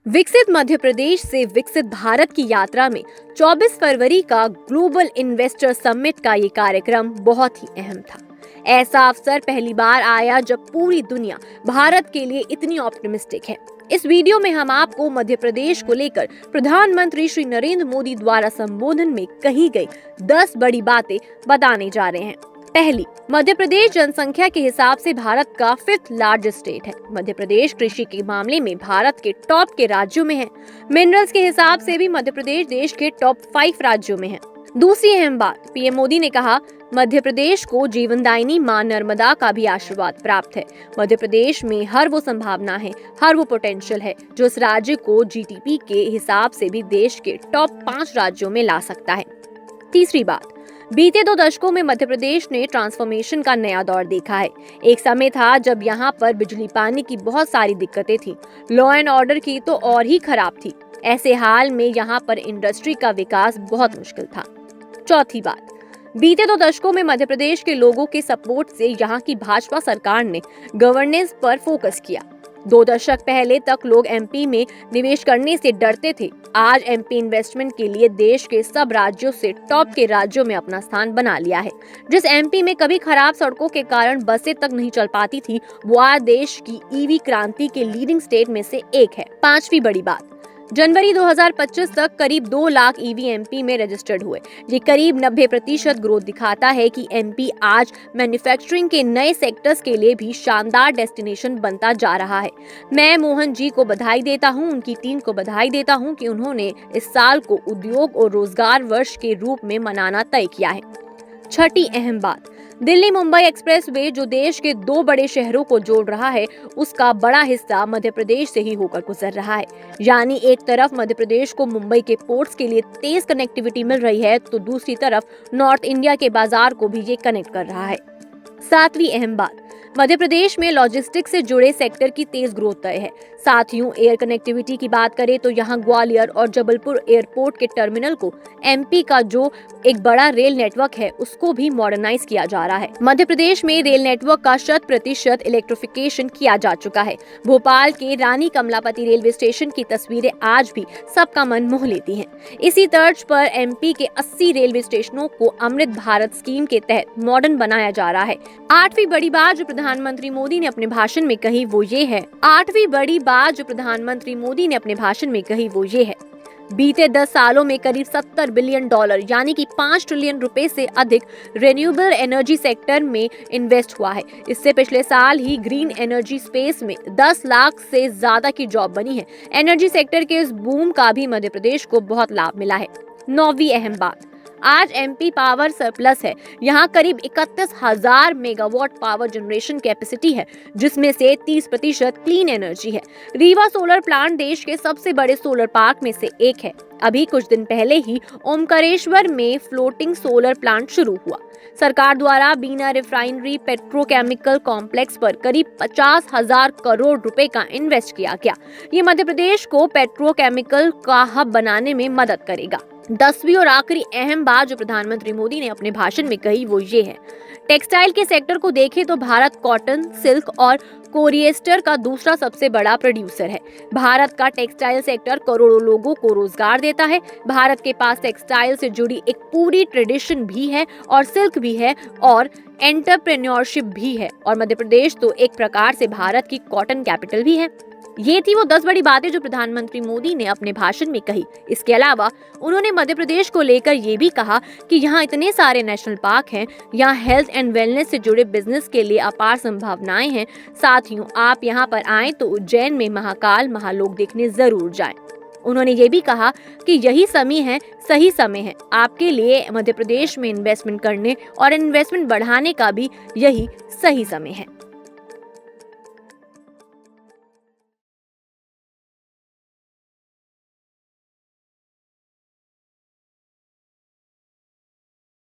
विकसित मध्य प्रदेश से विकसित भारत की यात्रा में 24 फरवरी का ग्लोबल इन्वेस्टर समिट का ये कार्यक्रम बहुत ही अहम था। ऐसा अवसर पहली बार आया जब पूरी दुनिया भारत के लिए इतनी ऑप्टिमिस्टिक है। इस वीडियो में हम आपको मध्य प्रदेश को लेकर प्रधानमंत्री श्री नरेंद्र मोदी द्वारा संबोधन में कही गई 10 बड़ी बातें बताने जा रहे हैं। पहली, मध्य प्रदेश जनसंख्या के हिसाब से भारत का 5th लार्जेस्ट स्टेट है। मध्य प्रदेश कृषि के मामले में भारत के टॉप के राज्यों में है। मिनरल्स के हिसाब से भी मध्य प्रदेश देश के टॉप 5 राज्यों में है। दूसरी अहम बात, पीएम मोदी ने कहा, मध्य प्रदेश को जीवनदायिनी मां नर्मदा का भी आशीर्वाद प्राप्त है। मध्य प्रदेश में हर वो संभावना है, हर वो पोटेंशियल है जो इस राज्य को जीडीपी के हिसाब से भी देश के टॉप 5 राज्यों में ला सकता है। तीसरी बात, बीते 2 दशकों में मध्य प्रदेश ने ट्रांसफॉर्मेशन का नया दौर देखा है। एक समय था जब यहाँ पर बिजली पानी की बहुत सारी दिक्कतें थी, लॉ एंड ऑर्डर की तो और ही खराब थी। ऐसे हाल में यहाँ पर इंडस्ट्री का विकास बहुत मुश्किल था। चौथी बात, बीते 2 दशकों में मध्य प्रदेश के लोगों के सपोर्ट से यहाँ की भाजपा सरकार ने गवर्नेंस पर फोकस किया। 2 दशक पहले तक लोग एमपी में निवेश करने से डरते थे। आज एमपी इन्वेस्टमेंट के लिए देश के सब राज्यों से टॉप के राज्यों में अपना स्थान बना लिया है। जिस एमपी में कभी खराब सड़कों के कारण बसें तक नहीं चल पाती थी, वो आज देश की ईवी क्रांति के लीडिंग स्टेट में से एक है। पांचवी बड़ी बात, जनवरी 2025 तक करीब 2 लाख ईवी एमपी में रजिस्टर्ड हुए। ये करीब 90% ग्रोथ दिखाता है कि एमपी आज मैन्युफैक्चरिंग के नए सेक्टर्स के लिए भी शानदार डेस्टिनेशन बनता जा रहा है। मैं मोहन जी को बधाई देता हूं, उनकी टीम को बधाई देता हूं कि उन्होंने इस साल को उद्योग और रोजगार वर्ष के रूप में मनाना तय किया है। छठी अहम बात, दिल्ली मुंबई एक्सप्रेसवे जो देश के 2 बड़े शहरों को जोड़ रहा है, उसका बड़ा हिस्सा मध्य प्रदेश से ही होकर गुजर रहा है। यानी एक तरफ मध्य प्रदेश को मुंबई के पोर्ट्स के लिए तेज कनेक्टिविटी मिल रही है, तो दूसरी तरफ नॉर्थ इंडिया के बाजार को भी ये कनेक्ट कर रहा है। 7वीं अहम बात, मध्य प्रदेश में लॉजिस्टिक्स से जुड़े सेक्टर की तेज ग्रोथ तय है। साथियों, एयर कनेक्टिविटी की बात करें तो यहाँ ग्वालियर और जबलपुर एयरपोर्ट के टर्मिनल को एमपी का जो एक बड़ा रेल नेटवर्क है उसको भी मॉडर्नाइज किया जा रहा है। मध्य प्रदेश में रेल नेटवर्क का 100% इलेक्ट्रिफिकेशन किया जा चुका है। भोपाल के रानी कमलापति रेलवे स्टेशन की तस्वीरें आज भी सबका मन मोह लेती हैं। इसी तर्ज पर एमपी के 80 रेलवे स्टेशनों को अमृत भारत स्कीम के तहत मॉडर्न बनाया जा रहा है। 8वीं बड़ी बात जो प्रधानमंत्री मोदी ने अपने भाषण में कही वो ये है। बीते 10 सालों में करीब $70 बिलियन यानी कि $5 ट्रिलियन से अधिक रिन्यूएबल एनर्जी सेक्टर में इन्वेस्ट हुआ है। इससे पिछले साल ही ग्रीन एनर्जी स्पेस में 10 लाख से ज्यादा की जॉब बनी है। एनर्जी सेक्टर के इस बूम का भी मध्य प्रदेश को बहुत लाभ मिला है। 9वीं अहम बात, आज एमपी पावर सरप्लस है। यहाँ करीब 31,000 मेगावाट पावर जनरेशन कैपेसिटी है, जिसमें से 30% क्लीन एनर्जी है। रीवा सोलर प्लांट देश के सबसे बड़े सोलर पार्क में से एक है। अभी कुछ दिन पहले ही ओमकारेश्वर में फ्लोटिंग सोलर प्लांट शुरू हुआ। सरकार द्वारा बीना रिफाइनरी पेट्रोकेमिकल कॉम्प्लेक्स पर करीब 50,000 करोड़ रुपए का इन्वेस्ट किया गया। ये मध्य प्रदेश को पेट्रोकेमिकल का हब बनाने में मदद करेगा। 10वीं और आखिरी अहम बात जो प्रधानमंत्री मोदी ने अपने भाषण में कही वो ये है। टेक्सटाइल के सेक्टर को देखें तो भारत कॉटन, सिल्क और कोरिएस्टर का दूसरा सबसे बड़ा प्रोड्यूसर है। भारत का टेक्सटाइल सेक्टर करोड़ों लोगों को रोजगार देता है। भारत के पास टेक्सटाइल से जुड़ी एक पूरी ट्रेडिशन भी है और सिल्क भी है और एंटरप्रेन्योरशिप भी है। और मध्य प्रदेश तो एक प्रकार से भारत की कॉटन कैपिटल भी है। ये थी वो 10 बड़ी बातें जो प्रधानमंत्री मोदी ने अपने भाषण में कही। इसके अलावा उन्होंने मध्य प्रदेश को लेकर ये भी कहा कि यहाँ इतने सारे नेशनल पार्क हैं, यहाँ हेल्थ एंड वेलनेस से जुड़े बिजनेस के लिए अपार संभावनाएं हैं। साथियों, आप यहाँ पर आएं तो उज्जैन में महाकाल महालोक देखने जरूर जाएं। उन्होंने ये भी कहा कि यही सही समय है आपके लिए मध्य प्रदेश में इन्वेस्टमेंट करने और इन्वेस्टमेंट बढ़ाने का भी यही सही समय है।